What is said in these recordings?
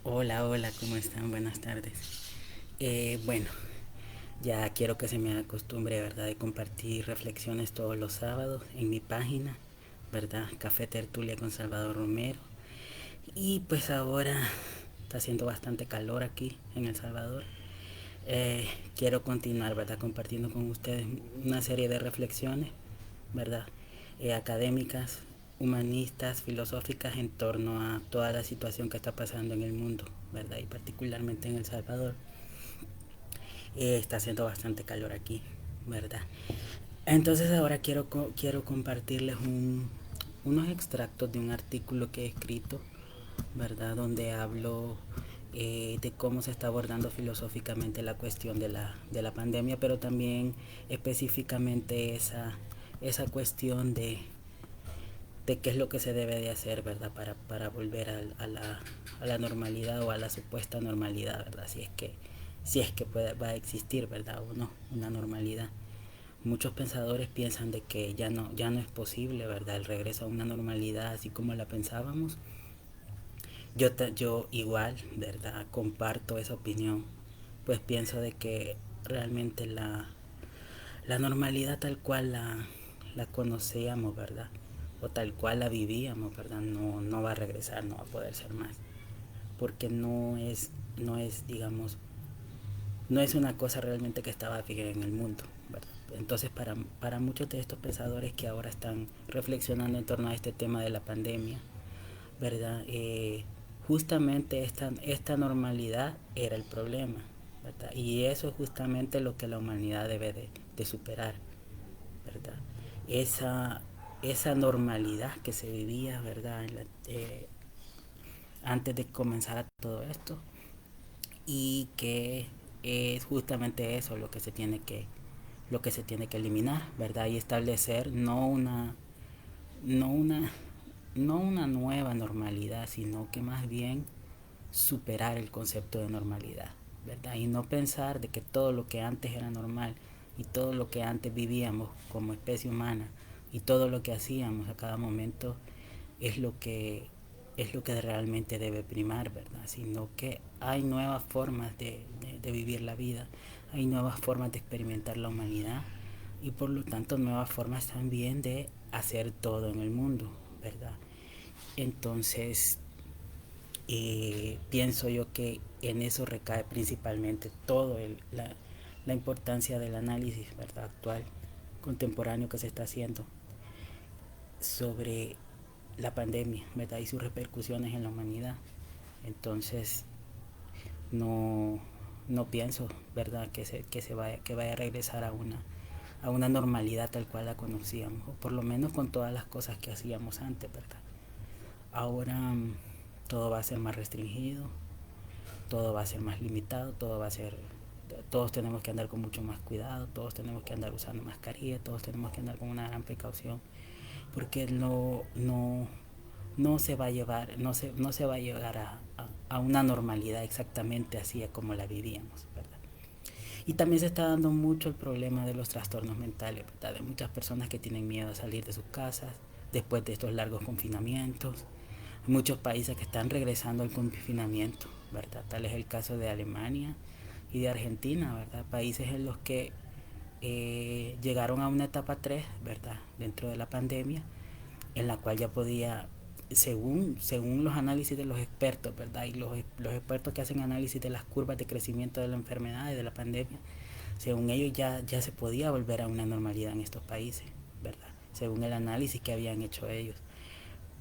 Hola, hola, ¿cómo están? Buenas tardes. Bueno, ya quiero que se me haga costumbre, ¿verdad?, de compartir reflexiones todos los sábados en mi página, ¿verdad? Café Tertulia con Salvador Romero. Y pues ahora está haciendo bastante calor aquí en El Salvador. Quiero continuar, ¿verdad?, compartiendo con ustedes una serie de reflexiones, ¿verdad?, académicas, humanistas, filosóficas en torno a toda la situación que está pasando en el mundo, ¿verdad?, y particularmente en El Salvador. Está haciendo bastante calor aquí, ¿verdad? Entonces ahora quiero compartirles unos extractos de un artículo que he escrito, ¿verdad? Donde hablo de cómo se está abordando filosóficamente la cuestión de la pandemia, pero también específicamente esa cuestión de qué es lo que se debe de hacer, ¿verdad? Para volver a la normalidad o a la supuesta normalidad, ¿verdad? Si es que va a existir, ¿verdad? O no, una normalidad. Muchos pensadores piensan de que ya no es posible, ¿verdad?, el regreso a una normalidad así como la pensábamos. Yo igual, ¿verdad?, comparto esa opinión, pues pienso de que realmente la normalidad tal cual la conocíamos, ¿verdad?, o tal cual la vivíamos, ¿verdad?, no va a regresar, no va a poder ser más, porque no es, digamos, no es una cosa realmente que estaba fija en el mundo, ¿verdad? Entonces, para muchos de estos pensadores que ahora están reflexionando en torno a este tema de la pandemia, ¿verdad? Justamente esta normalidad era el problema, ¿verdad? Y eso es justamente lo que la humanidad debe de superar, ¿verdad? Esa, esa normalidad que se vivía, ¿verdad?, antes de comenzar todo esto, y que es justamente eso lo que se tiene que eliminar, ¿verdad? Y establecer no una, no una nueva normalidad, sino que más bien superar el concepto de normalidad, ¿verdad? Y no pensar de que todo lo que antes era normal y todo lo que antes vivíamos como especie humana y todo lo que hacíamos a cada momento es lo que realmente debe primar, ¿verdad? Sino que hay nuevas formas de vivir la vida, hay nuevas formas de experimentar la humanidad y por lo tanto nuevas formas también de hacer todo en el mundo, ¿verdad? Entonces, pienso yo que en eso recae principalmente todo la importancia del análisis, ¿verdad?, actual, contemporáneo que se está haciendo sobre la pandemia, ¿verdad?, y sus repercusiones en la humanidad. Entonces, no, no pienso, ¿verdad?, que vaya a regresar a una normalidad tal cual la conocíamos, o por lo menos con todas las cosas que hacíamos antes, ¿verdad? Ahora todo va a ser más restringido, todo va a ser más limitado, todos tenemos que andar con mucho más cuidado, todos tenemos que andar usando mascarilla, todos tenemos que andar con una gran precaución, porque no se va a llevar, no se va a llegar a una normalidad exactamente así como la vivíamos, ¿verdad? Y también se está dando mucho el problema de los trastornos mentales, ¿verdad?, de muchas personas que tienen miedo a salir de sus casas después de estos largos confinamientos. Muchos países que están regresando al confinamiento, ¿verdad? Tal es el caso de Alemania y de Argentina, ¿verdad? Países en los que llegaron a una etapa 3, ¿verdad?, dentro de la pandemia, en la cual ya podía, según los análisis de los expertos, ¿verdad?, y los expertos que hacen análisis de las curvas de crecimiento de la enfermedad y de la pandemia, según ellos ya se podía volver a una normalidad en estos países, ¿verdad?, según el análisis que habían hecho ellos.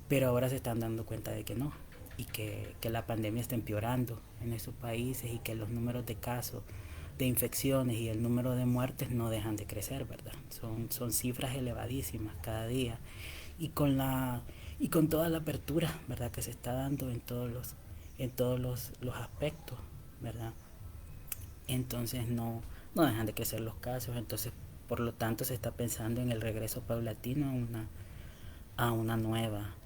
Pero ahora se están dando cuenta de que no, y que la pandemia está empeorando en esos países y que los números de casos, de infecciones y el número de muertes no dejan de crecer, ¿verdad? Son cifras elevadísimas cada día. Y con toda la apertura, ¿verdad?, que se está dando en todos los aspectos, ¿verdad? Entonces no dejan de crecer los casos, entonces por lo tanto se está pensando en el regreso paulatino a una nueva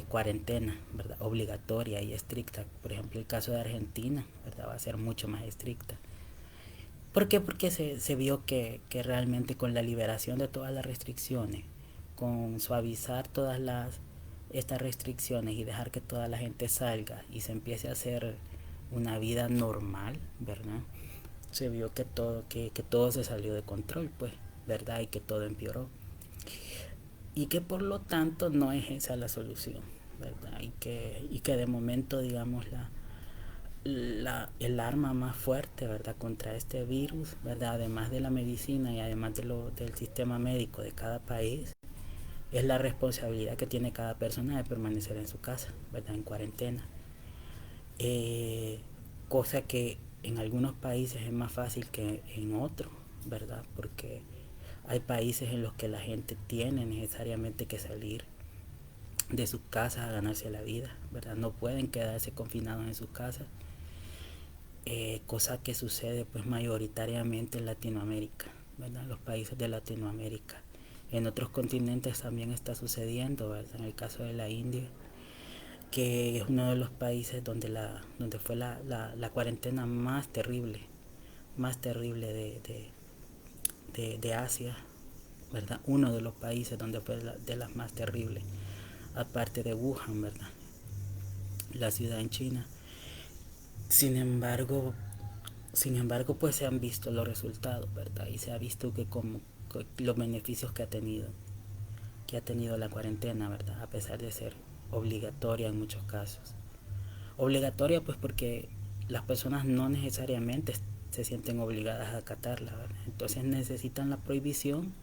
cuarentena, ¿verdad?, obligatoria y estricta. Por ejemplo, el caso de Argentina, ¿verdad?, va a ser mucho más estricta. ¿Por qué? Porque se vio que realmente con la liberación de todas las restricciones, con suavizar estas restricciones y dejar que toda la gente salga y se empiece a hacer una vida normal, ¿verdad? Se vio que todo se salió de control, pues, ¿verdad? Y que todo empeoró. Y que por lo tanto no es esa la solución, ¿verdad? Y que de momento, digamos, el arma más fuerte, ¿verdad? Contra este virus, ¿verdad? Además de la medicina y además del sistema médico de cada país, es la responsabilidad que tiene cada persona de permanecer en su casa, ¿verdad? En cuarentena. Eh, Cosa que en algunos países es más fácil que en otros, ¿verdad? Porque hay países en los que la gente tiene necesariamente que salir de sus casas a ganarse la vida, ¿verdad? No pueden quedarse confinados en sus casas, cosa que sucede pues mayoritariamente en Latinoamérica, ¿verdad? Los países de Latinoamérica. En otros continentes también está sucediendo, ¿verdad? En el caso de la India, que es uno de los países donde fue la cuarentena más terrible de Asia, ¿verdad? Uno de los países donde fue de las más terribles, aparte de Wuhan, ¿verdad? La ciudad en China. Sin embargo, pues se han visto los resultados, ¿verdad? Y se ha visto que como los beneficios que ha tenido la cuarentena, ¿verdad? A pesar de ser obligatoria en muchos casos. Obligatoria pues porque las personas no necesariamente se sienten obligadas a acatarla, ¿verdad? Entonces necesitan la prohibición,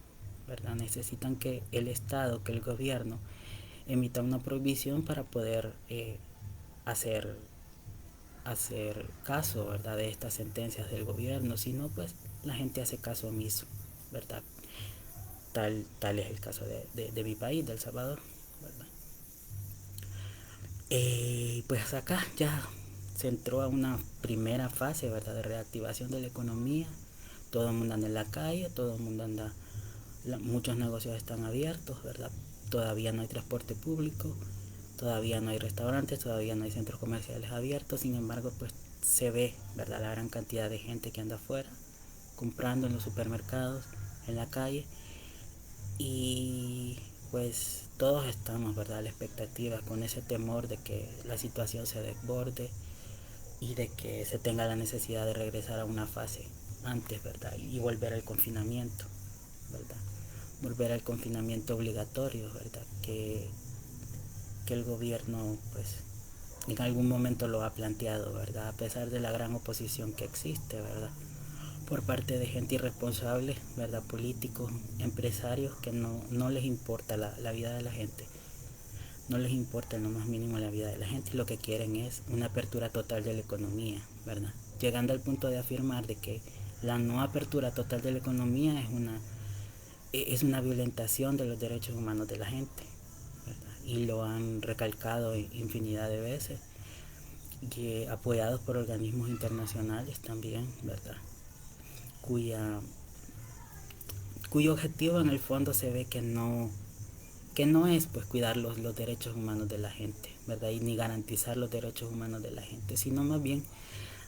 ¿verdad? Necesitan que el Estado, que el gobierno emita una prohibición para poder hacer caso, ¿verdad? De estas sentencias del gobierno. Si no, pues la gente hace caso omiso, ¿verdad? Tal es el caso de mi país, de El Salvador, ¿verdad? Pues acá ya se entró a una primera fase, ¿verdad? De reactivación de la economía. Todo el mundo anda en la calle, todo el mundo anda, muchos negocios están abiertos, ¿verdad? Todavía no hay transporte público, todavía no hay restaurantes, todavía no hay centros comerciales abiertos. Sin embargo, pues se ve, ¿verdad? La gran cantidad de gente que anda afuera comprando en los supermercados, en la calle. Y pues todos estamos, ¿verdad?, a la expectativa, con ese temor de que la situación se desborde y de que se tenga la necesidad de regresar a una fase antes, ¿verdad? Y volver al confinamiento, ¿verdad? Volver al confinamiento obligatorio, ¿verdad? Que el gobierno, pues, en algún momento lo ha planteado, ¿verdad? A pesar de la gran oposición que existe, ¿verdad? Por parte de gente irresponsable, ¿verdad? Políticos, empresarios que no les importa la vida de la gente, no les importa en lo más mínimo la vida de la gente, y lo que quieren es una apertura total de la economía, ¿verdad? Llegando al punto de afirmar de que la no apertura total de la economía es una violentación de los derechos humanos de la gente, ¿verdad? Y lo han recalcado infinidad de veces, y apoyados por organismos internacionales también, ¿verdad? Cuya cuyo objetivo en el fondo se ve que no es pues cuidar los derechos humanos de la gente, ¿verdad? Y ni garantizar los derechos humanos de la gente, sino más bien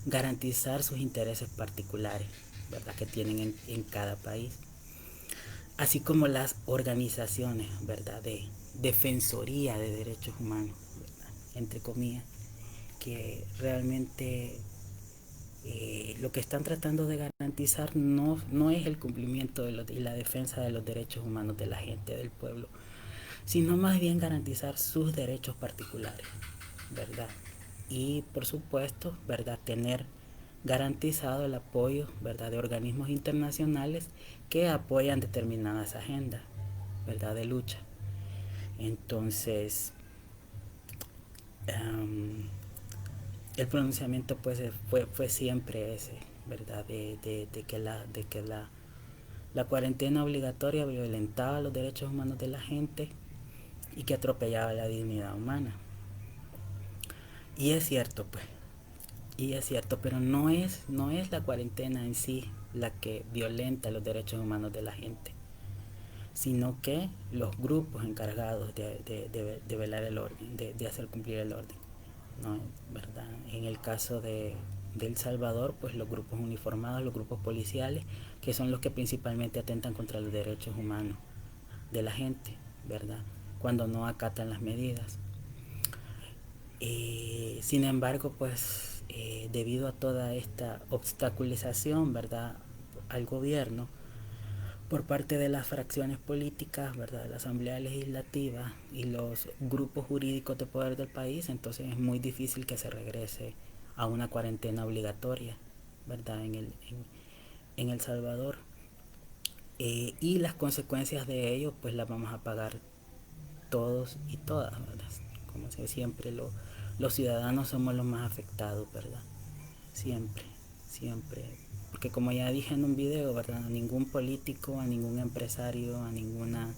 garantizar sus intereses particulares, ¿verdad? Que tienen en cada país. Así como las organizaciones, ¿verdad? De defensoría de derechos humanos, ¿verdad? Entre comillas, que realmente lo que están tratando de garantizar no es el cumplimiento y la defensa de los derechos humanos de la gente, del pueblo, sino más bien garantizar sus derechos particulares, ¿verdad? Y por supuesto, ¿verdad? Tener garantizado el apoyo, ¿verdad?, de organismos internacionales que apoyan determinadas agendas, ¿verdad?, de lucha. Entonces, el pronunciamiento pues fue siempre ese, ¿verdad? De que la cuarentena obligatoria violentaba los derechos humanos de la gente y que atropellaba la dignidad humana. Y es cierto, pues, y es cierto, pero no es la cuarentena en sí la que violenta los derechos humanos de la gente, sino que los grupos encargados de velar el orden, de hacer cumplir el orden, ¿no? ¿Verdad? En el caso de El Salvador, pues los grupos uniformados, los grupos policiales, que son los que principalmente atentan contra los derechos humanos de la gente, ¿verdad? cuando no acatan las medidas. Sin embargo, pues debido a toda esta obstaculización, ¿verdad?, al gobierno por parte de las fracciones políticas, ¿verdad?, de la Asamblea Legislativa y los grupos jurídicos de poder del país, entonces es muy difícil que se regrese a una cuarentena obligatoria, ¿verdad?, en El Salvador. Y las consecuencias de ello pues las vamos a pagar todos y todas, ¿verdad? Como siempre los ciudadanos somos los más afectados, ¿verdad? Siempre, siempre. Porque como ya dije en un video, ¿verdad? A ningún político, a ningún empresario, a ninguna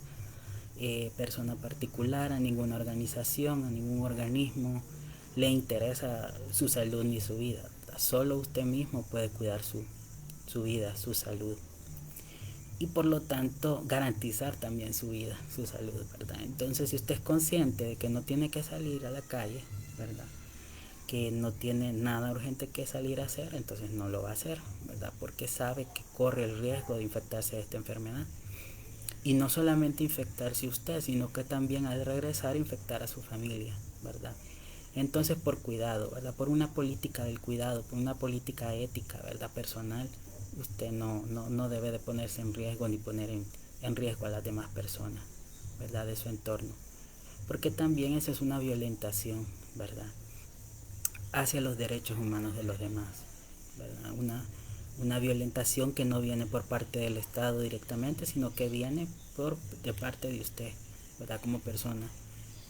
persona particular, a ninguna organización, a ningún organismo le interesa su salud ni su vida, ¿verdad? Solo usted mismo puede cuidar su vida, su salud. Y por lo tanto garantizar también su vida, su salud, ¿verdad? Entonces, si usted es consciente de que no tiene que salir a la calle, ¿verdad?, que no tiene nada urgente que salir a hacer, entonces no lo va a hacer, ¿verdad?, porque sabe que corre el riesgo de infectarse de esta enfermedad. Y no solamente infectarse usted, sino que también al regresar infectar a su familia, ¿verdad? Entonces, por cuidado, ¿verdad?, por una política del cuidado, por una política ética, ¿verdad?, personal, usted no debe de ponerse en riesgo ni poner en riesgo a las demás personas, ¿verdad?, de su entorno. Porque también eso es una violentación, ¿verdad?, hacia los derechos humanos de los demás, ¿verdad? Una violentación que no viene por parte del Estado directamente, sino que viene de parte de usted, ¿verdad?, como persona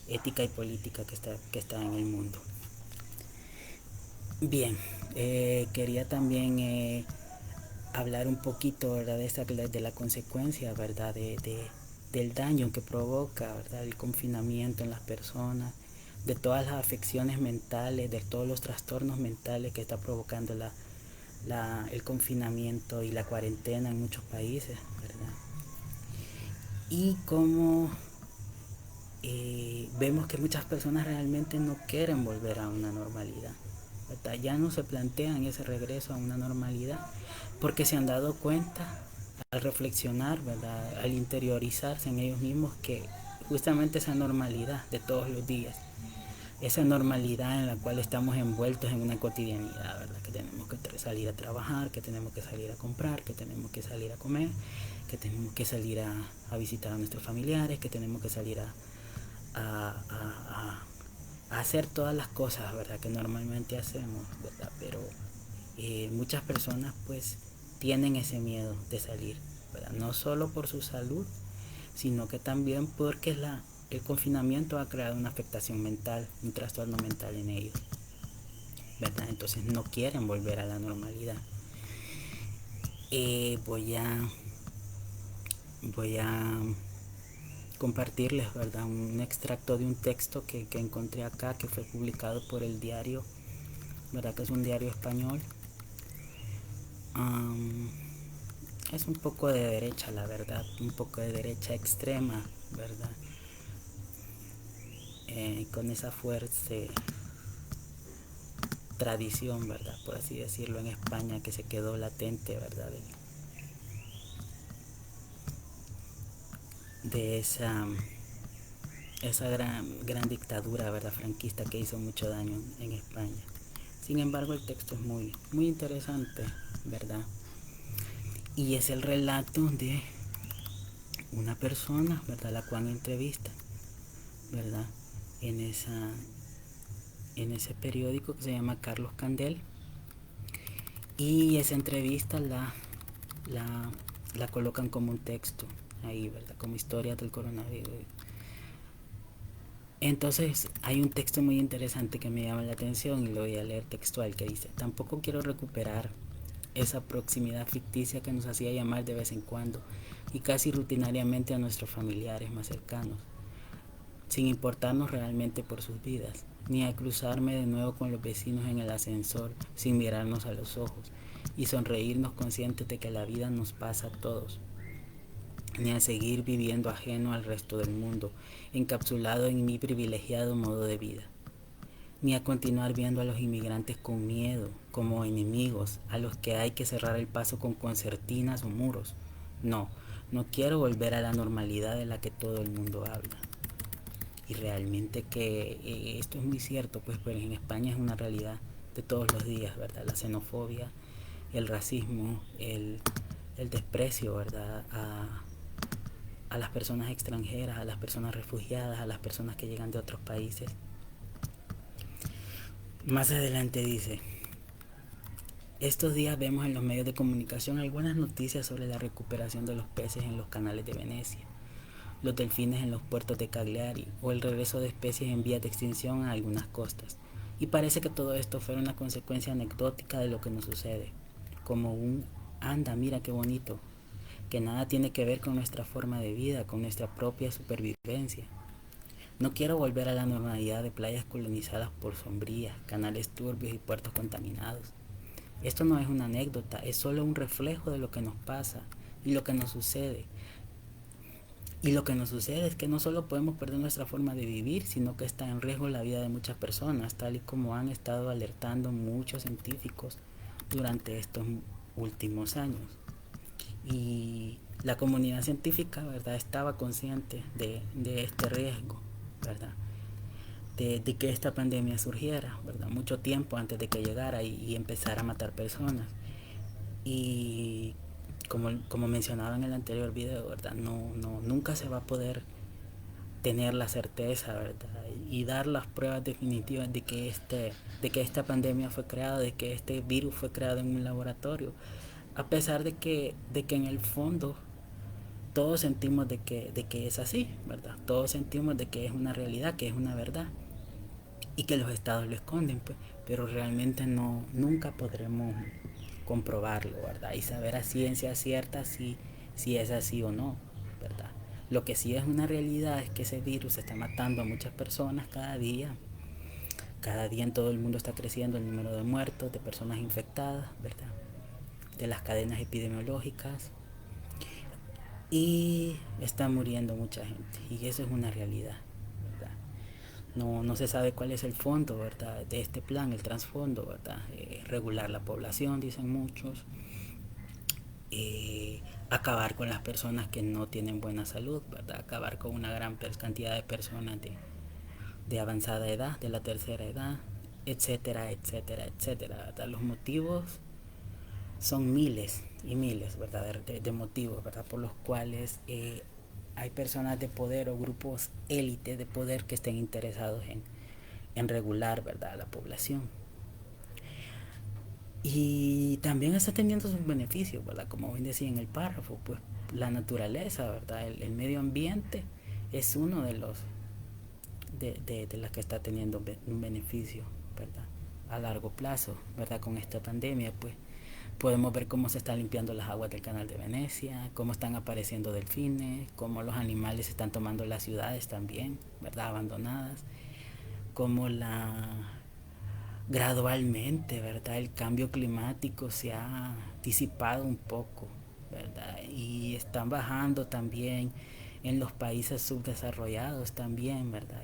ética y política que está en el mundo. Bien, quería también hablar un poquito, ¿verdad?, de la consecuencia, ¿verdad?, del daño que provoca, ¿verdad?, el confinamiento en las personas, de todas las afecciones mentales, de todos los trastornos mentales que está provocando el confinamiento y la cuarentena en muchos países, ¿verdad? Y cómo vemos que muchas personas realmente no quieren volver a una normalidad, ¿verdad? Ya no se plantean ese regreso a una normalidad porque se han dado cuenta al reflexionar, ¿verdad?, al interiorizarse en ellos mismos que justamente esa normalidad de todos los días, esa normalidad en la cual estamos envueltos en una cotidianidad, ¿verdad?, que tenemos que salir a trabajar, que tenemos que salir a comprar, que tenemos que salir a comer, que tenemos que salir a visitar a nuestros familiares, que tenemos que salir a hacer todas las cosas, ¿verdad?, que normalmente hacemos, ¿verdad? Pero muchas personas pues tienen ese miedo de salir, ¿verdad?, no solo por su salud, sino que también porque el confinamiento ha creado una afectación mental, un trastorno mental en ellos, ¿verdad? Entonces no quieren volver a la normalidad. Voy a compartirles, ¿verdad?, un extracto de un texto que encontré acá, que fue publicado por El Diario, ¿verdad?, que es un diario español. Es un poco de derecha, la verdad, un poco de derecha extrema, ¿verdad? Con esa fuerte tradición, ¿verdad?, por así decirlo, en España, que se quedó latente, ¿verdad?, de esa gran dictadura, ¿verdad?, franquista, que hizo mucho daño en España. Sin embargo, el texto es muy, muy interesante, ¿verdad? Y es el relato de una persona, ¿verdad?, la cual entrevista, ¿verdad?, en ese periódico que se llama Carlos Candel. Y esa entrevista la colocan como un texto ahí, ¿verdad?, como historia del coronavirus. Entonces hay un texto muy interesante que me llama la atención y lo voy a leer textual, que dice: tampoco quiero recuperar esa proximidad ficticia que nos hacía llamar de vez en cuando y casi rutinariamente a nuestros familiares más cercanos, sin importarnos realmente por sus vidas, ni a cruzarme de nuevo con los vecinos en el ascensor sin mirarnos a los ojos y sonreírnos conscientes de que la vida nos pasa a todos, ni a seguir viviendo ajeno al resto del mundo, encapsulado en mi privilegiado modo de vida, ni a continuar viendo a los inmigrantes con miedo, como enemigos a los que hay que cerrar el paso con concertinas o muros. No quiero volver a la normalidad de la que todo el mundo habla. Y realmente que esto es muy cierto, pues en España es una realidad de todos los días, ¿verdad? La xenofobia, el racismo, el desprecio, ¿verdad? A las personas extranjeras, a las personas refugiadas, a las personas que llegan de otros países. Más adelante dice, estos días vemos en los medios de comunicación algunas noticias sobre la recuperación de los peces en los canales de Venecia, los delfines en los puertos de Cagliari o el regreso de especies en vías de extinción a algunas costas. Y parece que todo esto fuera una consecuencia anecdótica de lo que nos sucede, como un anda, mira qué bonito, que nada tiene que ver con nuestra forma de vida, con nuestra propia supervivencia. No quiero volver a la normalidad de playas colonizadas por sombrías, canales turbios y puertos contaminados. Esto no es una anécdota, es solo un reflejo de lo que nos pasa y lo que nos sucede. Y lo que nos sucede es que no solo podemos perder nuestra forma de vivir, sino que está en riesgo la vida de muchas personas, tal y como han estado alertando muchos científicos durante estos últimos años. Y la comunidad científica, ¿verdad?, estaba consciente de este riesgo, ¿verdad?, de que esta pandemia surgiera, ¿verdad?, mucho tiempo antes de que llegara y empezara a matar personas. Y como mencionaba en el anterior video, ¿verdad?, nunca se va a poder tener la certeza, ¿verdad?, y dar las pruebas definitivas de que esta pandemia fue creada, de que este virus fue creado en un laboratorio, a pesar de que en el fondo todos sentimos de que es así, ¿verdad? Todos sentimos de que es una realidad, que es una verdad y que los estados lo esconden, pues, pero realmente nunca podremos comprobarlo, ¿verdad? Y saber a ciencia cierta si es así o no, ¿verdad? Lo que sí es una realidad es que ese virus está matando a muchas personas cada día. Cada día en todo el mundo está creciendo el número de muertos, de personas infectadas, ¿verdad?, de las cadenas epidemiológicas, y está muriendo mucha gente, y eso es una realidad, ¿verdad? No se sabe cuál es el fondo, ¿verdad?, de este plan, el trasfondo, ¿verdad? Regular la población, dicen muchos, acabar con las personas que no tienen buena salud, ¿verdad? Acabar con una gran cantidad de personas de avanzada edad, de la tercera edad, etcétera, etcétera, etcétera, ¿verdad? Los motivos son miles y miles, ¿verdad?, de motivos, ¿verdad?, por los cuales hay personas de poder o grupos élite de poder que estén interesados en regular, ¿verdad?, a la población. Y también está teniendo sus beneficios, ¿verdad?, como bien decía en el párrafo, pues la naturaleza, ¿verdad?, el medio ambiente es uno de las que está teniendo un beneficio, ¿verdad?, a largo plazo, ¿verdad?, con esta pandemia, pues podemos ver cómo se están limpiando las aguas del canal de Venecia, cómo están apareciendo delfines, cómo los animales están tomando las ciudades también, ¿verdad?, abandonadas, cómo gradualmente, ¿verdad?, el cambio climático se ha disipado un poco, ¿verdad? Y están bajando también en los países subdesarrollados también, ¿verdad?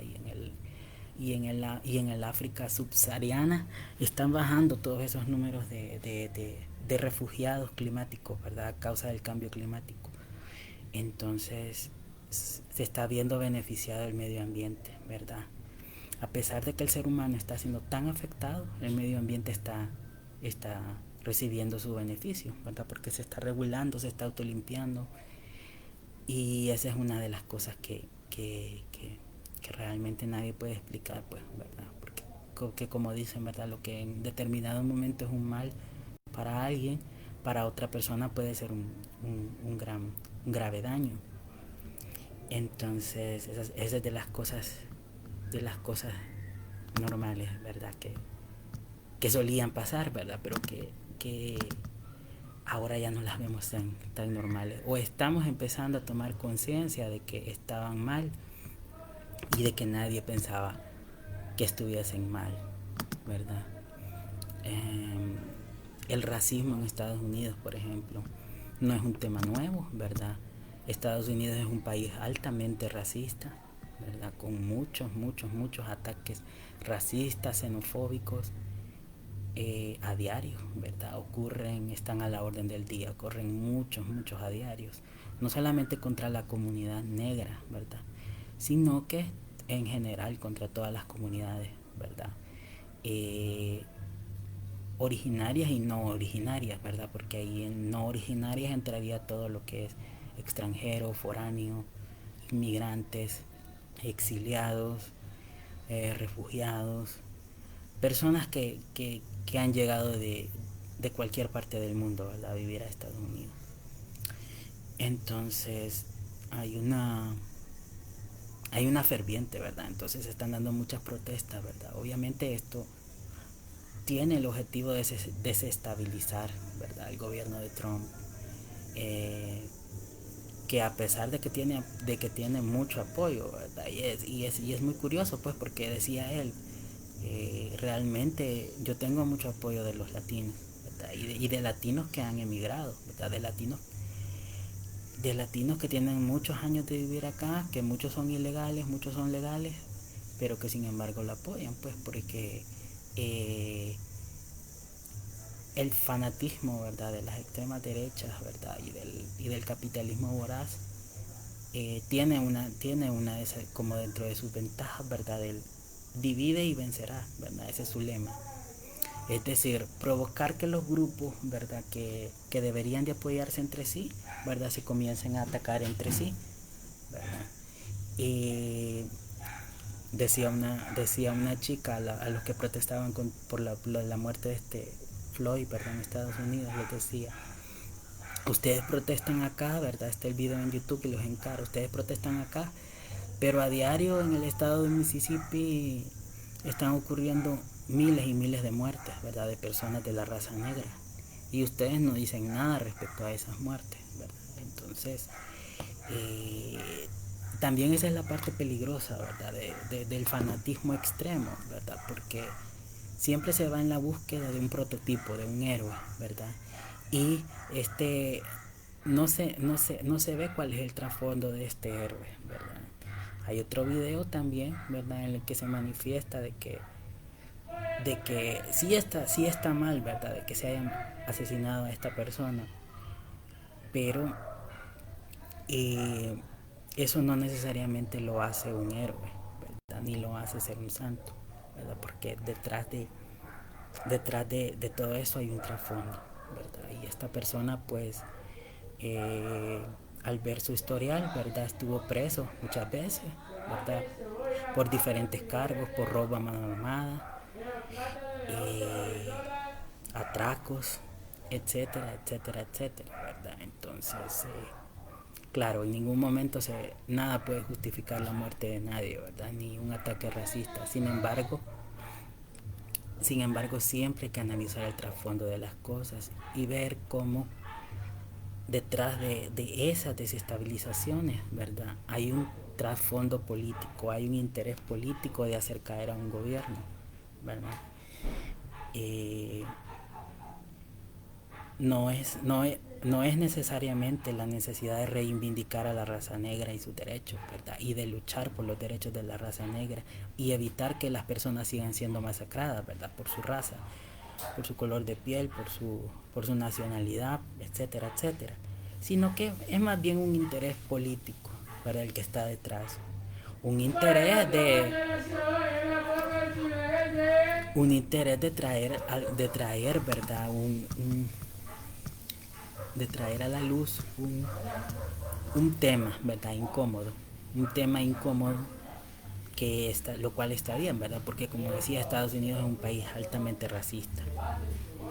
Y en el África subsahariana están bajando todos esos números de refugiados climáticos, ¿verdad?, a causa del cambio climático. Entonces se está viendo beneficiado el medio ambiente, ¿verdad? A pesar de que el ser humano está siendo tan afectado, el medio ambiente está recibiendo su beneficio, ¿verdad? Porque se está regulando, se está autolimpiando, y esa es una de las cosas que realmente nadie puede explicar, pues, ¿verdad? Porque como dicen, ¿verdad?, lo que en determinado momento es un mal para alguien, para otra persona puede ser un grave daño. Entonces, esa es de las cosas normales, ¿verdad?, que solían pasar, ¿verdad?, pero que ahora ya no las vemos tan normales, o estamos empezando a tomar conciencia de que estaban mal y de que nadie pensaba que estuviesen mal, ¿verdad? El racismo en Estados Unidos, por ejemplo, no es un tema nuevo, ¿verdad? Estados Unidos es un país altamente racista, ¿verdad?, con muchos ataques racistas, xenofóbicos, a diario, ¿verdad? Están a la orden del día, ocurren muchos a diarios, no solamente contra la comunidad negra, ¿verdad?, sino que en general contra todas las comunidades, ¿verdad? Eh, Originarias y no originarias, ¿verdad? Porque ahí en no originarias entraría todo lo que es extranjero, foráneo, inmigrantes, exiliados, refugiados, personas que han llegado de cualquier parte del mundo, ¿verdad? A vivir a Estados Unidos. Entonces hay una ferviente, ¿verdad? Entonces se están dando muchas protestas, ¿verdad? Obviamente esto tiene el objetivo de desestabilizar, ¿verdad? El gobierno de Trump, eh, que a pesar de que tiene mucho apoyo, ¿verdad? Y es muy curioso, pues, porque decía él, realmente yo tengo mucho apoyo de los latinos, ¿verdad? Y de latinos que han emigrado, ¿verdad? De latinos que tienen muchos años de vivir acá, que muchos son ilegales, muchos son legales, pero que sin embargo lo apoyan, pues, porque el fanatismo, ¿verdad?, de las extremas derechas, ¿verdad?, y del capitalismo voraz, tiene una de esas, como dentro de sus ventajas, ¿verdad?, del divide y vencerá, ¿verdad? Ese es su lema. Es decir, provocar que los grupos, ¿verdad?, que deberían de apoyarse entre sí, ¿verdad?, se comiencen a atacar entre sí, ¿verdad? Y decía una chica a los que protestaban por la muerte de Floyd, ¿verdad?, en Estados Unidos, les decía: ustedes protestan acá, ¿verdad? Está el video en YouTube y los encargo. Ustedes protestan acá, pero a diario en el estado de Mississippi están ocurriendo miles y miles de muertes, ¿verdad?, de personas de la raza negra. Y ustedes no dicen nada respecto a esas muertes, ¿verdad? Entonces, también esa es la parte peligrosa, ¿verdad?, del fanatismo extremo, ¿verdad? Porque siempre se va en la búsqueda de un prototipo, de un héroe, ¿verdad? Y no se ve cuál es el trasfondo de este héroe, ¿verdad? Hay otro video también, ¿verdad?, en el que se manifiesta de que sí está mal, ¿verdad?, de que se hayan asesinado a esta persona, pero eso no necesariamente lo hace un héroe, ¿verdad?, ni lo hace ser un santo, ¿verdad? Porque detrás de todo eso hay un trasfondo, ¿verdad? Y esta persona, pues, al ver su historial, ¿verdad?, estuvo preso muchas veces, ¿verdad?, por diferentes cargos, por robo a mano armada, atracos, etcétera, etcétera, etcétera, ¿verdad? Entonces, claro, en ningún momento nada puede justificar la muerte de nadie, ¿verdad?, ni un ataque racista. Sin embargo, siempre hay que analizar el trasfondo de las cosas y ver cómo detrás de esas desestabilizaciones, ¿verdad?, hay un trasfondo político, hay un interés político de hacer caer a un gobierno, ¿verdad? Eh, no es necesariamente la necesidad de reivindicar a la raza negra y sus derechos, ¿verdad?, y de luchar por los derechos de la raza negra y evitar que las personas sigan siendo masacradas, ¿verdad?, por su raza, por su color de piel, por su nacionalidad, etcétera, etcétera, sino que es más bien un interés político, ¿verdad?, el que está detrás. Un interés de traer, ¿verdad?, de traer a la luz un tema, ¿verdad?, incómodo. Un tema incómodo lo cual está bien, ¿verdad? Porque, como decía, Estados Unidos es un país altamente racista,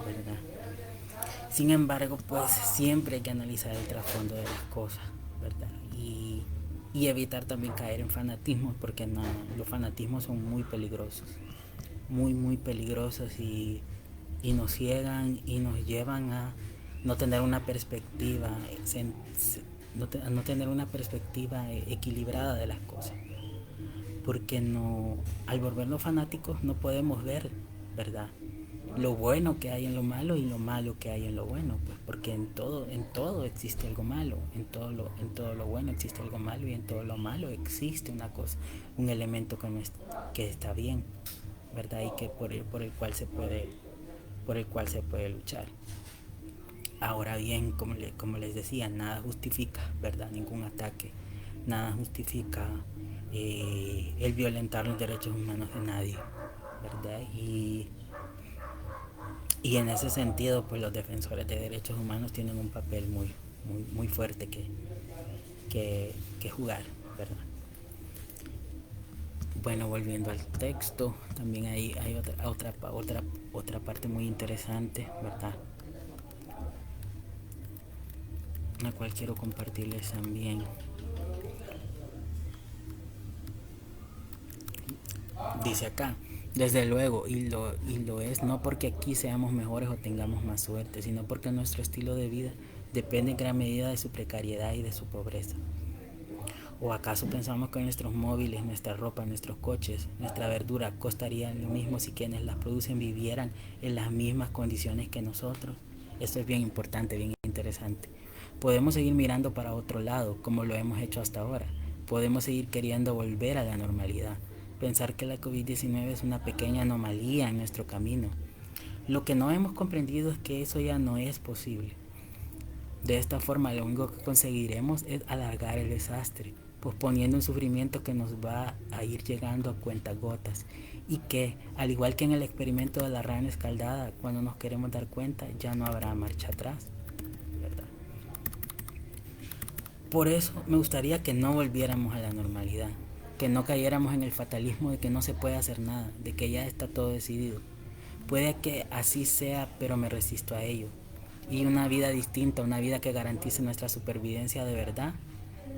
¿verdad? Sin embargo, pues siempre hay que analizar el trasfondo de las cosas, ¿verdad? Y evitar también caer en fanatismos, porque no, los fanatismos son muy peligrosos, muy, muy peligrosos, y nos ciegan y nos llevan a no tener una perspectiva, no tener una perspectiva equilibrada de las cosas, porque al volvernos fanáticos no podemos ver, ¿verdad?, lo bueno que hay en lo malo y lo malo que hay en lo bueno, pues, porque en todo existe algo malo, en todo lo bueno existe algo malo, y en todo lo malo existe una cosa, un elemento que está bien, ¿verdad?, y que por el cual se puede luchar. Ahora bien, como les decía, nada justifica, ¿verdad?, ningún ataque nada justifica el violentar los derechos humanos de nadie, ¿verdad? Y en ese sentido, pues los defensores de derechos humanos tienen un papel muy fuerte que jugar, ¿verdad? Bueno, volviendo al texto, también hay otra parte muy interesante, ¿verdad? La cual quiero compartirles también. Dice acá, desde luego, y lo es no porque aquí seamos mejores o tengamos más suerte, sino porque nuestro estilo de vida depende en gran medida de su precariedad y de su pobreza. ¿O acaso pensamos que nuestros móviles, nuestra ropa, nuestros coches, nuestra verdura costarían lo mismo si quienes las producen vivieran en las mismas condiciones que nosotros? Esto es bien importante, bien interesante. Podemos seguir mirando para otro lado, como lo hemos hecho hasta ahora. Podemos seguir queriendo volver a la normalidad. Pensar que la COVID-19 es una pequeña anomalía en nuestro camino. Lo que no hemos comprendido es que eso ya no es posible. De esta forma, lo único que conseguiremos es alargar el desastre, posponiendo un sufrimiento que nos va a ir llegando a cuentagotas y que, al igual que en el experimento de la rana escaldada, cuando nos queremos dar cuenta, ya no habrá marcha atrás, ¿verdad? Por eso me gustaría que no volviéramos a la normalidad, que no cayéramos en el fatalismo de que no se puede hacer nada, de que ya está todo decidido. Puede que así sea, pero me resisto a ello. Y una vida distinta, una vida que garantice nuestra supervivencia de verdad,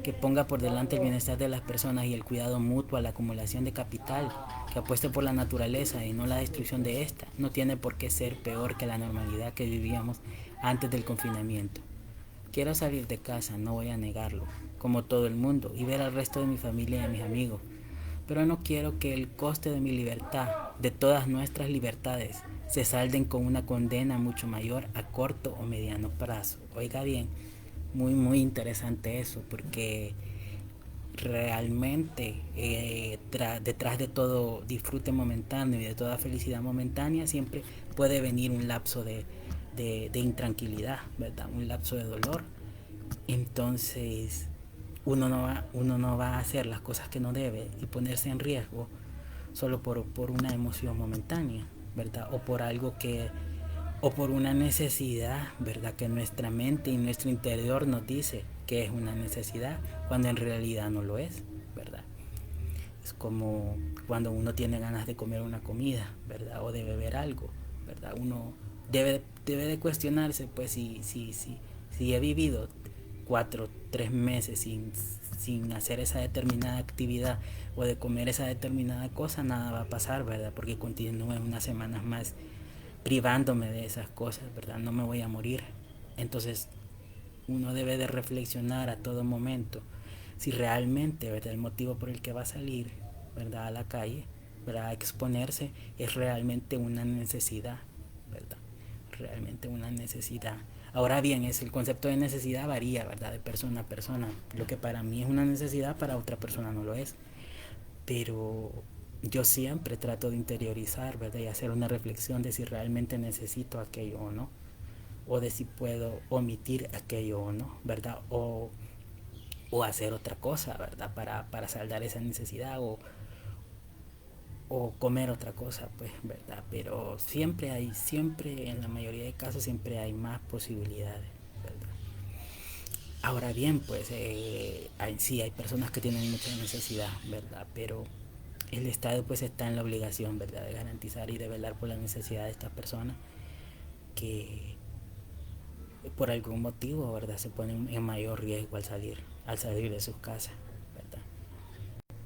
que ponga por delante el bienestar de las personas y el cuidado mutuo a la acumulación de capital, que apueste por la naturaleza y no la destrucción de esta, no tiene por qué ser peor que la normalidad que vivíamos antes del confinamiento. Quiero salir de casa, no voy a negarlo, como todo el mundo, y ver al resto de mi familia y a mis amigos. Pero no quiero que el coste de mi libertad, de todas nuestras libertades, se salden con una condena mucho mayor a corto o mediano plazo. Oiga bien, muy interesante eso, porque realmente detrás de todo disfrute momentáneo y de toda felicidad momentánea siempre puede venir un lapso de intranquilidad, ¿verdad? Un lapso de dolor. Entonces uno no va a hacer las cosas que no debe y ponerse en riesgo solo por una emoción momentánea, ¿verdad? O por una necesidad, ¿verdad? Que nuestra mente y nuestro interior nos dice que es una necesidad cuando en realidad no lo es, ¿verdad? Es como cuando uno tiene ganas de comer una comida, ¿verdad? O de beber algo, ¿verdad? Uno debe de cuestionarse, pues, si he vivido 3 meses sin hacer esa determinada actividad o de comer esa determinada cosa, nada va a pasar, ¿verdad? Porque continúo en unas semanas más privándome de esas cosas, ¿verdad? No me voy a morir. Entonces, uno debe de reflexionar a todo momento si realmente, ¿verdad?, el motivo por el que va a salir, ¿verdad?, a la calle, ¿verdad?, a exponerse, es realmente una necesidad, ¿verdad? Realmente una necesidad. Ahora bien, el concepto de necesidad varía, ¿verdad?, de persona a persona. Lo que para mí es una necesidad, para otra persona no lo es. Pero yo siempre trato de interiorizar, ¿verdad?, y hacer una reflexión de si realmente necesito aquello o no, o de si puedo omitir aquello o no, ¿verdad? O hacer otra cosa, ¿verdad? Para saldar esa necesidad o comer otra cosa, pues, ¿verdad? Pero siempre, en la mayoría de casos, siempre hay más posibilidades, ¿verdad? Ahora bien, pues, sí hay personas que tienen mucha necesidad, ¿verdad? Pero el Estado, pues, está en la obligación, ¿verdad?, de garantizar y de velar por la necesidad de estas personas que por algún motivo, ¿verdad?, se ponen en mayor riesgo al salir de sus casas, ¿verdad?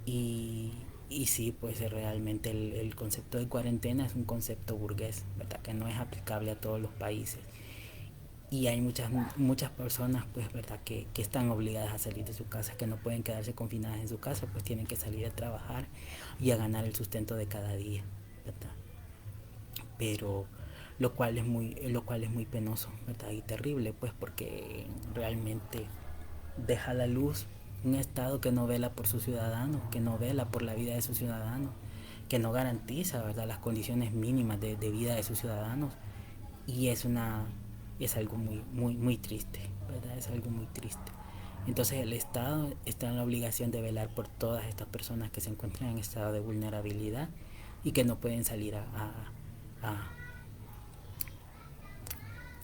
Y, y sí, pues realmente el concepto de cuarentena es un concepto burgués, ¿verdad?, que no es aplicable a todos los países. Y hay muchas personas, pues, ¿verdad?, que están obligadas a salir de su casa, que no pueden quedarse confinadas en su casa, pues tienen que salir a trabajar y a ganar el sustento de cada día, ¿verdad? Pero lo cual es muy penoso, ¿verdad?, y terrible, pues, porque realmente deja a la luz un Estado que no vela por sus ciudadanos, que no vela por la vida de sus ciudadanos, que no garantiza, ¿verdad?, las condiciones mínimas de vida de sus ciudadanos. Y es algo muy triste, ¿verdad? Es algo muy triste. Entonces el Estado está en la obligación de velar por todas estas personas que se encuentran en estado de vulnerabilidad y que no pueden salir a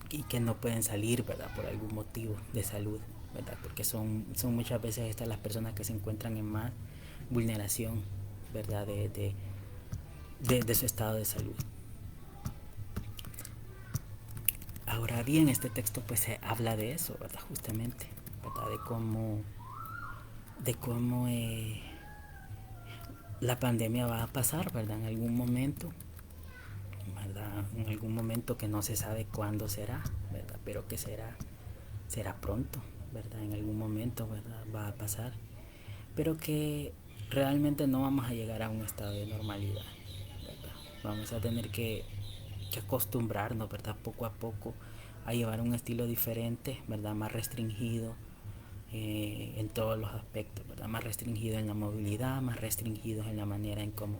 y que no pueden salir, ¿verdad? Por algún motivo de salud, ¿verdad? Porque son muchas veces estas las personas que se encuentran en más vulneración, ¿verdad? De su estado de salud. Ahora bien, este texto pues se habla de eso, ¿verdad? Justamente, ¿verdad? De cómo la pandemia va a pasar, ¿verdad? En algún momento, ¿verdad? En algún momento que no se sabe cuándo será, ¿verdad? Pero que será pronto, ¿verdad? En algún momento, ¿verdad? Va a pasar. Pero que realmente no vamos a llegar a un estado de normalidad, ¿verdad? Vamos a tener que acostumbrarnos, ¿verdad? Poco a poco a llevar un estilo diferente, ¿verdad? Más restringido en todos los aspectos, ¿verdad? Más restringido en la movilidad, más restringidos en la manera en cómo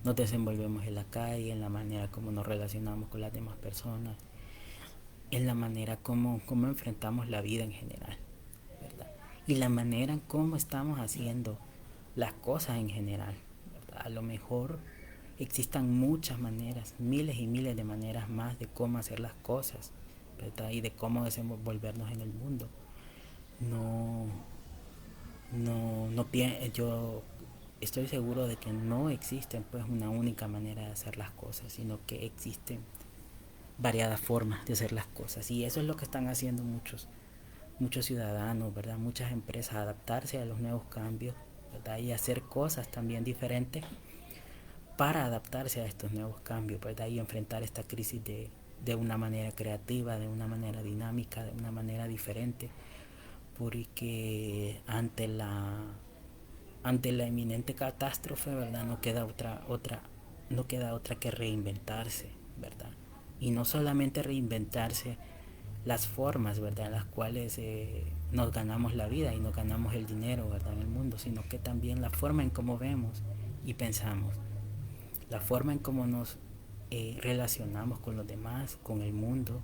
nos desenvolvemos en la calle, en la manera como nos relacionamos con las demás personas, en la manera como enfrentamos la vida en general, ¿verdad? Y la manera en cómo estamos haciendo las cosas en general, ¿verdad? A lo mejor existan muchas maneras, miles y miles de maneras más de cómo hacer las cosas, ¿verdad? Y de cómo desenvolvernos en el mundo. No, yo estoy seguro de que no existe pues una única manera de hacer las cosas, sino que existen variadas formas de hacer las cosas, y eso es lo que están haciendo muchos ciudadanos, ¿verdad? Muchas empresas, adaptarse a los nuevos cambios, ¿verdad? Y hacer cosas también diferentes para adaptarse a estos nuevos cambios, ¿verdad? Y enfrentar esta crisis de una manera creativa, de una manera dinámica, de una manera diferente, porque ante la inminente catástrofe, ¿verdad? No queda otra que reinventarse, ¿verdad? Y no solamente reinventarse las formas, ¿verdad? En las cuales nos ganamos la vida y nos ganamos el dinero, ¿verdad? En el mundo, sino que también la forma en cómo vemos y pensamos, la forma en cómo nos relacionamos con los demás, con el mundo,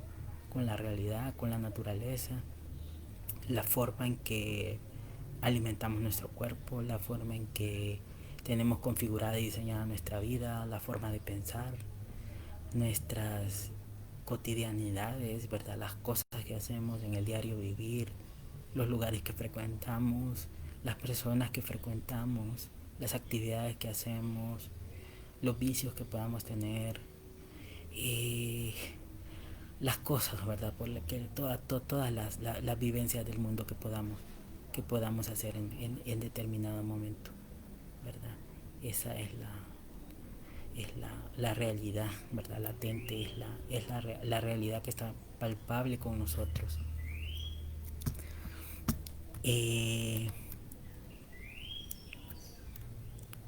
con la realidad, con la naturaleza, la forma en que alimentamos nuestro cuerpo, la forma en que tenemos configurada y diseñada nuestra vida, la forma de pensar, nuestras cotidianidades, ¿verdad? Las cosas que hacemos en el diario vivir, los lugares que frecuentamos, las personas que frecuentamos, las actividades que hacemos, los vicios que podamos tener y las cosas, ¿verdad? Por la que todas las vivencias del mundo que podamos hacer en determinado momento, ¿verdad? Esa es la realidad, ¿verdad? Latente, es la realidad que está palpable con nosotros. Eh,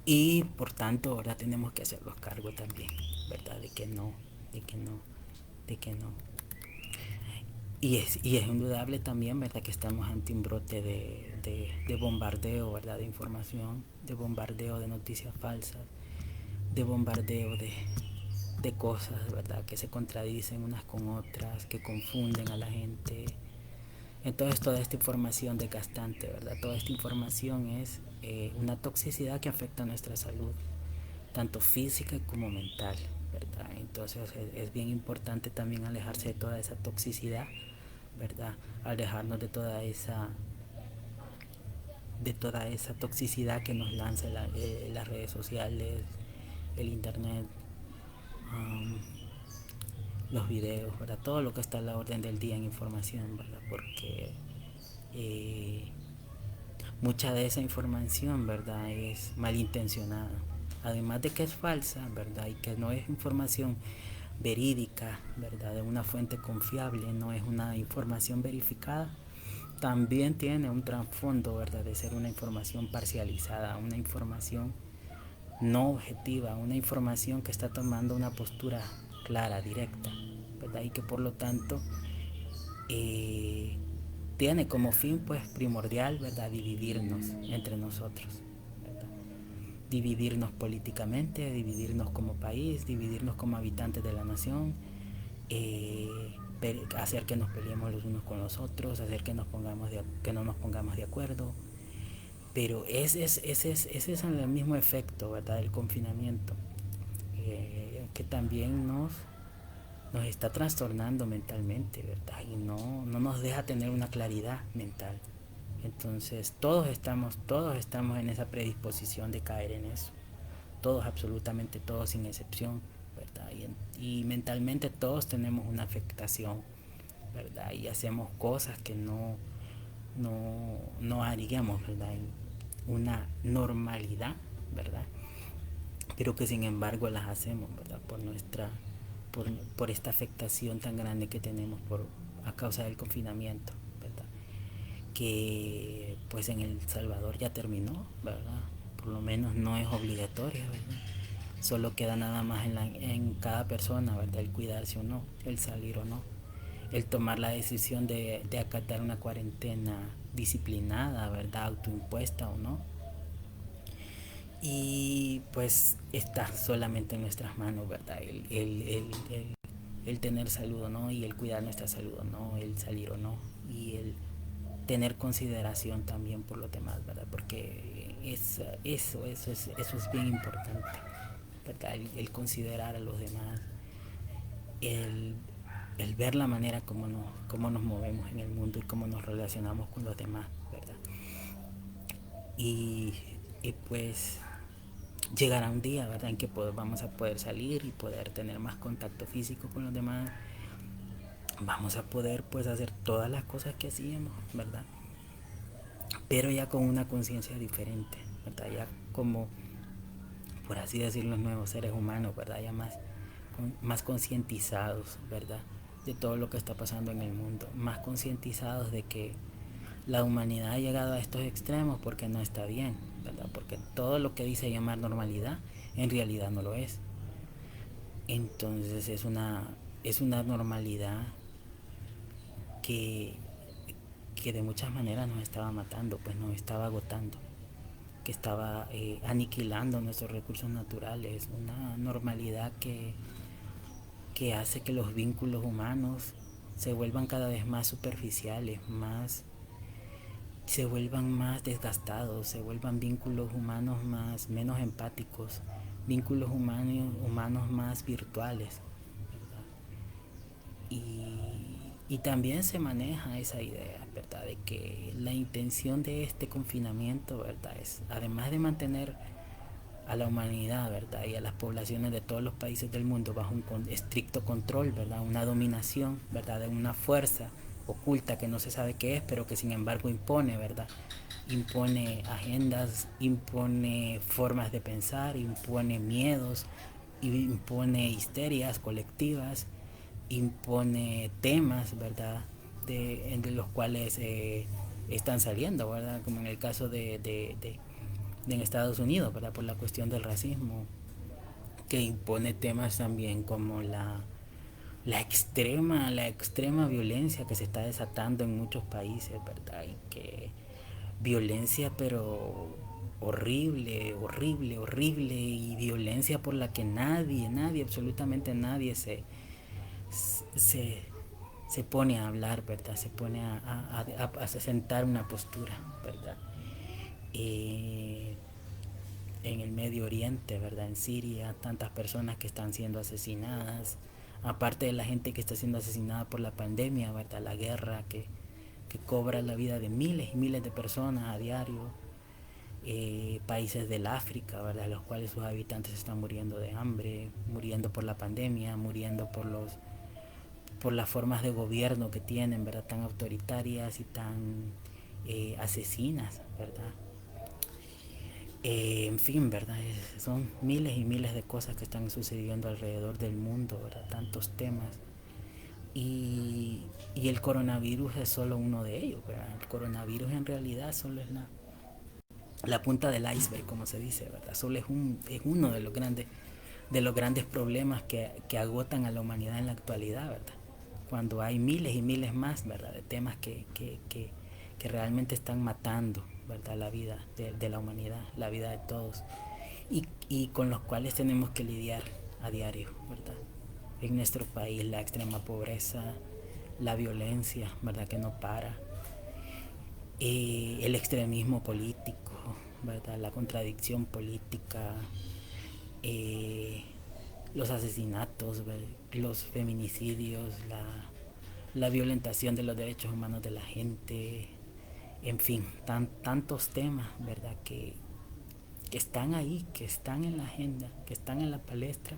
y por tanto, ahora tenemos que hacernos cargo también, ¿verdad? De que no, de que no, de que no. Y es indudable también, ¿verdad? Que estamos ante un brote de bombardeo, ¿verdad? De información, de bombardeo de noticias falsas, de bombardeo de cosas, ¿verdad? Que se contradicen unas con otras, que confunden a la gente. Entonces toda esta información desgastante, ¿verdad? Toda esta información es una toxicidad que afecta a nuestra salud, tanto física como mental, ¿verdad? Entonces es bien importante también alejarse de toda esa toxicidad, ¿verdad? Alejarnos de toda esa toxicidad que nos lanza las redes sociales, el internet, um, los videos, ¿verdad? Todo lo que está a la orden del día en información, ¿verdad? Porque eh, mucha de esa información, ¿verdad? Es malintencionada. Además de que es falsa, ¿verdad? Y que no es información verídica, ¿verdad? De una fuente confiable, no es una información verificada. También tiene un trasfondo, ¿verdad? De ser una información parcializada, una información no objetiva, una información que está tomando una postura clara, directa, ¿verdad? Y que por lo tanto eh, tiene como fin pues primordial, ¿verdad? Dividirnos entre nosotros, ¿verdad? Dividirnos políticamente, dividirnos como país, dividirnos como habitantes de la nación, hacer que nos peleemos los unos con los otros, hacer que, que no nos pongamos de acuerdo. Pero ese es el mismo efecto, ¿verdad? Del confinamiento, que también nos está trastornando mentalmente, ¿verdad? Y no nos deja tener una claridad mental. Entonces todos estamos en esa predisposición de caer en eso. Todos, absolutamente todos, sin excepción, ¿verdad? Y mentalmente todos tenemos una afectación, ¿verdad? Y hacemos cosas que no haríamos, ¿verdad? En una normalidad, ¿verdad? Pero que sin embargo las hacemos, ¿verdad? Por esta afectación tan grande que tenemos a causa del confinamiento, ¿verdad? Que pues en El Salvador ya terminó, ¿verdad? Por lo menos no es obligatorio, ¿verdad? Solo queda nada más en cada persona, ¿verdad? El cuidarse o no, el salir o no, el tomar la decisión de acatar una cuarentena disciplinada, ¿verdad? Autoimpuesta o no. Y pues está solamente en nuestras manos, ¿verdad? El tener salud o no, y el cuidar nuestra salud o no, el salir o no, y el tener consideración también por los demás, ¿verdad? Porque eso es bien importante, ¿verdad? El considerar a los demás, el, el ver la manera como nos movemos en el mundo y cómo nos relacionamos con los demás, ¿verdad? Y, y pues llegará un día, ¿verdad?, en que vamos a poder salir y poder tener más contacto físico con los demás. Vamos a poder pues hacer todas las cosas que hacíamos, ¿verdad? Pero ya con una conciencia diferente, ¿verdad? Ya como, por así decirlo, los nuevos seres humanos, ¿verdad? Ya más concientizados, ¿verdad? De todo lo que está pasando en el mundo. Más concientizados de que la humanidad ha llegado a estos extremos porque no está bien, ¿verdad? Porque todo lo que dice llamar normalidad en realidad no lo es. Entonces es una normalidad que, que de muchas maneras nos estaba matando, pues nos estaba agotando, que estaba aniquilando nuestros recursos naturales, una normalidad que hace que los vínculos humanos se vuelvan cada vez más superficiales, se vuelvan más desgastados, se vuelvan vínculos humanos menos empáticos, vínculos humanos más virtuales, ¿verdad? Y también se maneja esa idea, ¿verdad?, de que la intención de este confinamiento, ¿verdad?, es, además de mantener a la humanidad, ¿verdad?, y a las poblaciones de todos los países del mundo bajo un estricto control, ¿verdad?, una dominación, ¿verdad?, de una fuerza oculta que no se sabe qué es, pero que sin embargo impone, ¿verdad?, impone agendas, impone formas de pensar, impone miedos, impone histerias colectivas, impone temas, ¿verdad?, entre los cuales están saliendo, ¿verdad?, como en el caso de en Estados Unidos, ¿verdad?, por la cuestión del racismo, que impone temas también como la extrema violencia que se está desatando en muchos países, ¿verdad? Y que violencia pero horrible, y violencia por la que nadie, absolutamente nadie se, se pone a hablar, ¿verdad? Se pone a sentar una postura, ¿verdad? Eh, en el Medio Oriente, ¿verdad? En Siria, tantas personas que están siendo asesinadas, aparte de la gente que está siendo asesinada por la pandemia, ¿verdad? La guerra que cobra la vida de miles y miles de personas a diario, países del África, ¿verdad?, los cuales sus habitantes están muriendo de hambre, muriendo por la pandemia, muriendo por las formas de gobierno que tienen, ¿verdad?, tan autoritarias y tan asesinas, ¿verdad? En fin, ¿verdad? Son miles y miles de cosas que están sucediendo alrededor del mundo, ¿verdad? Tantos temas. Y el coronavirus es solo uno de ellos, ¿verdad? El coronavirus en realidad solo es la punta del iceberg, como se dice, ¿verdad? Solo es uno de los grandes problemas que agotan a la humanidad en la actualidad, ¿verdad? Cuando hay miles y miles más, ¿verdad?, de temas que realmente están matando, ¿verdad?, la vida de la humanidad, la vida de todos, y con los cuales tenemos que lidiar a diario, ¿verdad? En nuestro país la extrema pobreza, la violencia, ¿verdad? Que no para, el extremismo político, ¿verdad? La contradicción política, eh, los asesinatos, los feminicidios, la violentación de los derechos humanos de la gente, en fin, tantos temas, ¿verdad? Que están ahí, que están en la agenda, que están en la palestra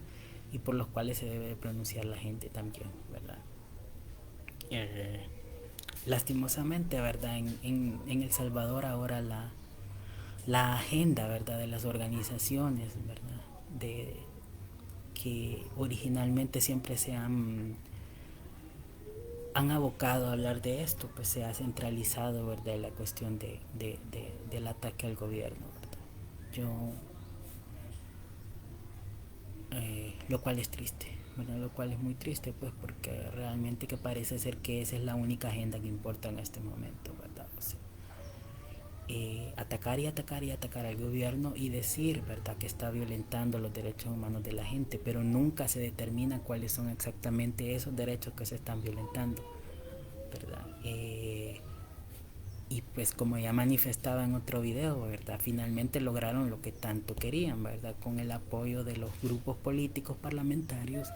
y por los cuales se debe pronunciar la gente también, ¿verdad? Eh, Lastimosamente, ¿verdad? En El Salvador ahora la agenda, ¿verdad? De las organizaciones, ¿verdad? De, que originalmente siempre han abocado a hablar de esto, pues se ha centralizado, ¿verdad? La cuestión del ataque al gobierno, ¿verdad? Yo, lo cual es triste, ¿verdad? Lo cual es muy triste, pues porque realmente que parece ser que esa es la única agenda que importa en este momento, ¿verdad? O sea, atacar y atacar y atacar al gobierno y decir, ¿verdad?, que está violentando los derechos humanos de la gente, pero nunca se determina cuáles son exactamente esos derechos que se están violentando, ¿verdad? Y pues como ya manifestaba en otro video, ¿verdad?, finalmente lograron lo que tanto querían, ¿verdad?, con el apoyo de los grupos políticos parlamentarios,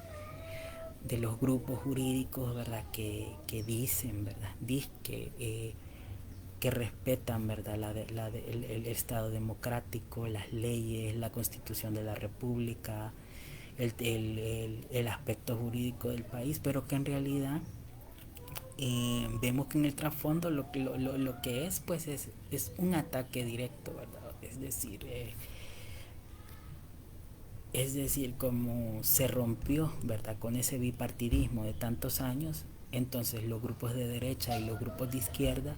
de los grupos jurídicos, ¿verdad?, que dicen, ¿verdad?, que respetan, ¿verdad?, el Estado democrático, las leyes, la Constitución de la República, el aspecto jurídico del país, pero que en realidad vemos que en el trasfondo lo que es, pues es un ataque directo, ¿verdad? Es decir, como se rompió, ¿verdad?, con ese bipartidismo de tantos años, entonces los grupos de derecha y los grupos de izquierda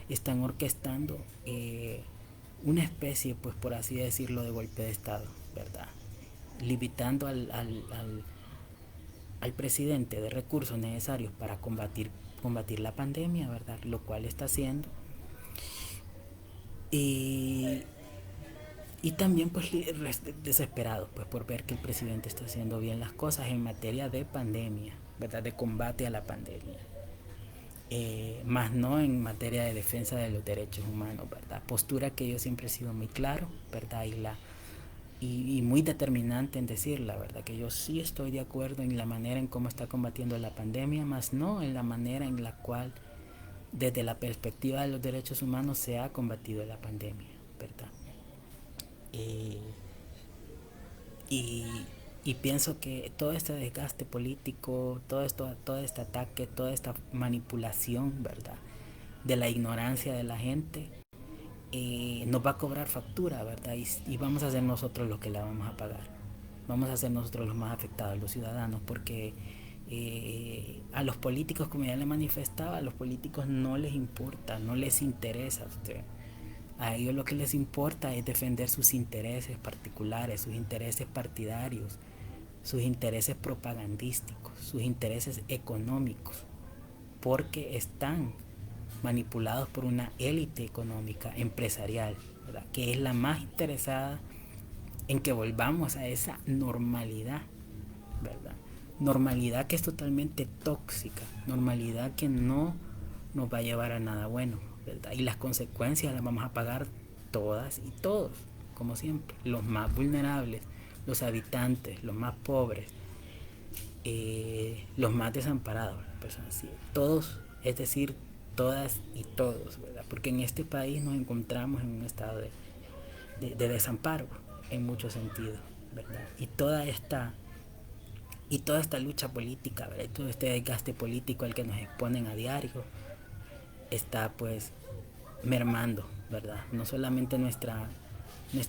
están orquestando una especie, pues por así decirlo, de golpe de Estado, ¿verdad? Limitando al presidente de recursos necesarios para combatir la pandemia, ¿verdad? Lo cual está haciendo. Y, y también pues desesperado pues por ver que el presidente está haciendo bien las cosas en materia de pandemia, ¿verdad? De combate a la pandemia. Más no en materia de defensa de los derechos humanos, ¿verdad? Postura que yo siempre he sido muy claro, ¿verdad? Y muy determinante en decirla, ¿verdad? Que yo sí estoy de acuerdo en la manera en cómo está combatiendo la pandemia, más no en la manera en la cual, desde la perspectiva de los derechos humanos, se ha combatido la pandemia, ¿verdad? Eh, y, y pienso que todo este desgaste político, todo este ataque, toda esta manipulación, ¿verdad?, de la ignorancia de la gente, nos va a cobrar factura, ¿verdad? Y vamos a ser nosotros los que la vamos a pagar. Vamos a ser nosotros los más afectados, los ciudadanos, porque a los políticos, como ya le manifestaba, a los políticos no les importa, no les interesa a usted. A ellos lo que les importa es defender sus intereses particulares, sus intereses partidarios, sus intereses propagandísticos, sus intereses económicos, porque están manipulados por una élite económica, empresarial, ¿verdad?, que es la más interesada en que volvamos a esa normalidad, ¿verdad? Normalidad que es totalmente tóxica, normalidad que no nos va a llevar a nada bueno, ¿verdad? Y las consecuencias las vamos a pagar todas y todos, como siempre, los más vulnerables, los habitantes, los más pobres, los más desamparados, personas así, todos, es decir, todas y todos, ¿verdad? Porque en este país nos encontramos en un estado de desamparo en muchos sentidos, ¿verdad? Y toda esta lucha política, ¿verdad?, y todo este desgaste político al que nos exponen a diario está pues mermando, ¿verdad? No solamente nuestra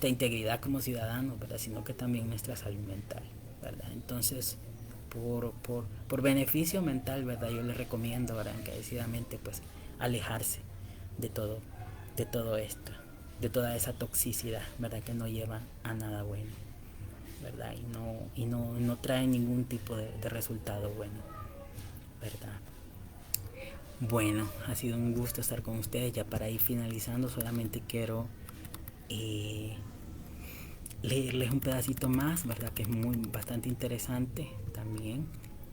integridad como ciudadanos, ¿verdad?, sino que también nuestra salud mental, ¿verdad? Entonces, por beneficio mental, ¿verdad?, yo les recomiendo, ¿verdad?, encarecidamente pues alejarse de todo esto, de toda esa toxicidad, ¿verdad?, que no lleva a nada bueno, ¿verdad? Y no trae ningún tipo de resultado bueno, ¿verdad? Bueno, ha sido un gusto estar con ustedes. Ya para ir finalizando, solamente quiero leerles un pedacito más, ¿verdad?, que es bastante interesante también.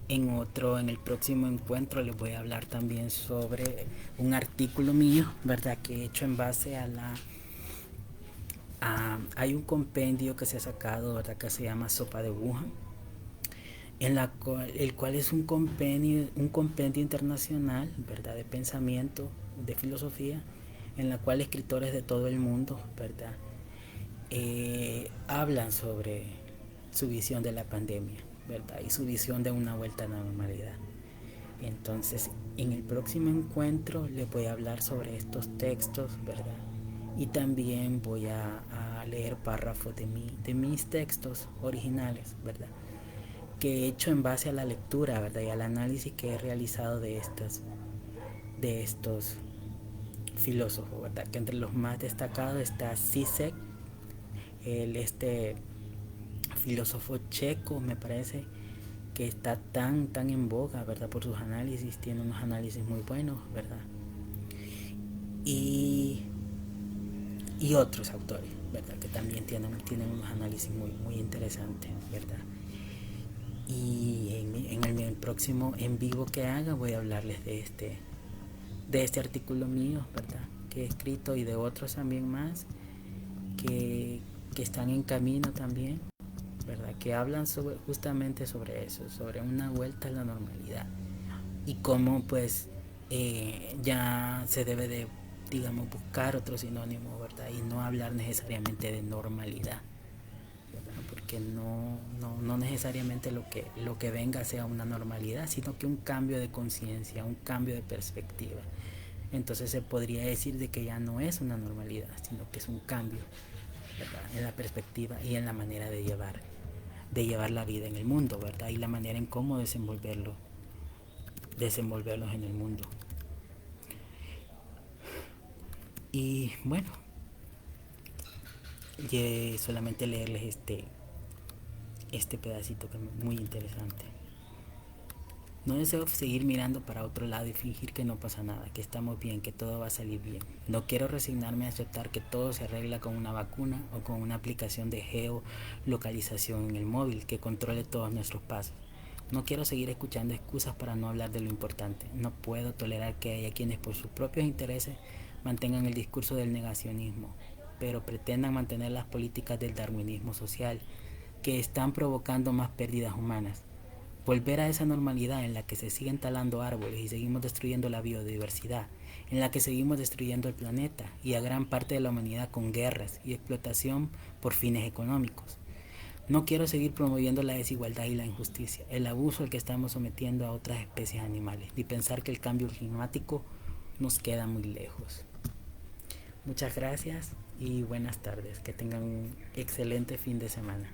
En el próximo encuentro les voy a hablar también sobre un artículo mío, ¿verdad? Que he hecho en base a hay un compendio que se ha sacado, ¿verdad? Que se llama Sopa de Wuhan, el cual es un compendio internacional, ¿verdad? De pensamiento, de filosofía, en la cual escritores de todo el mundo, ¿verdad? Hablan sobre su visión de la pandemia, ¿verdad? Y su visión de una vuelta a la normalidad. Entonces, en el próximo encuentro les voy a hablar sobre estos textos, ¿verdad? Y también voy a leer párrafos de mis textos originales, ¿verdad? Que he hecho en base a la lectura, ¿verdad? Y al análisis que he realizado de estos filósofos, ¿verdad? Que entre los más destacados está Zizek, este filósofo checo, me parece, que está tan en boga, ¿verdad? Por sus análisis, tiene unos análisis muy buenos, ¿verdad? Y, y otros autores, ¿verdad? Que también tienen unos análisis muy interesantes, ¿verdad? Y en el próximo en vivo que haga voy a hablarles de este artículo mío, ¿verdad? Que he escrito y de otros también más que están en camino también, ¿verdad? Que hablan justamente sobre eso, sobre una vuelta a la normalidad y cómo pues ya se debe de, digamos, buscar otro sinónimo, ¿verdad? Y no hablar necesariamente de normalidad, ¿verdad? Porque no necesariamente lo que venga sea una normalidad, sino que un cambio de conciencia, un cambio de perspectiva. Entonces se podría decir de que ya no es una normalidad, sino que es un cambio, ¿verdad? En la perspectiva y en la manera de llevar la vida en el mundo, ¿verdad? Y la manera en cómo desenvolverlos en el mundo. Y bueno, solamente leerles este pedacito que es muy interesante. No deseo seguir mirando para otro lado y fingir que no pasa nada, que estamos bien, que todo va a salir bien. No quiero resignarme a aceptar que todo se arregla con una vacuna o con una aplicación de geolocalización en el móvil que controle todos nuestros pasos. No quiero seguir escuchando excusas para no hablar de lo importante. No puedo tolerar que haya quienes por sus propios intereses mantengan el discurso del negacionismo, pero pretendan mantener las políticas del darwinismo social, que están provocando más pérdidas humanas. Volver a esa normalidad en la que se siguen talando árboles y seguimos destruyendo la biodiversidad, en la que seguimos destruyendo el planeta y a gran parte de la humanidad con guerras y explotación por fines económicos. No quiero seguir promoviendo la desigualdad y la injusticia, el abuso al que estamos sometiendo a otras especies animales, ni pensar que el cambio climático nos queda muy lejos. Muchas gracias y buenas tardes. Que tengan un excelente fin de semana.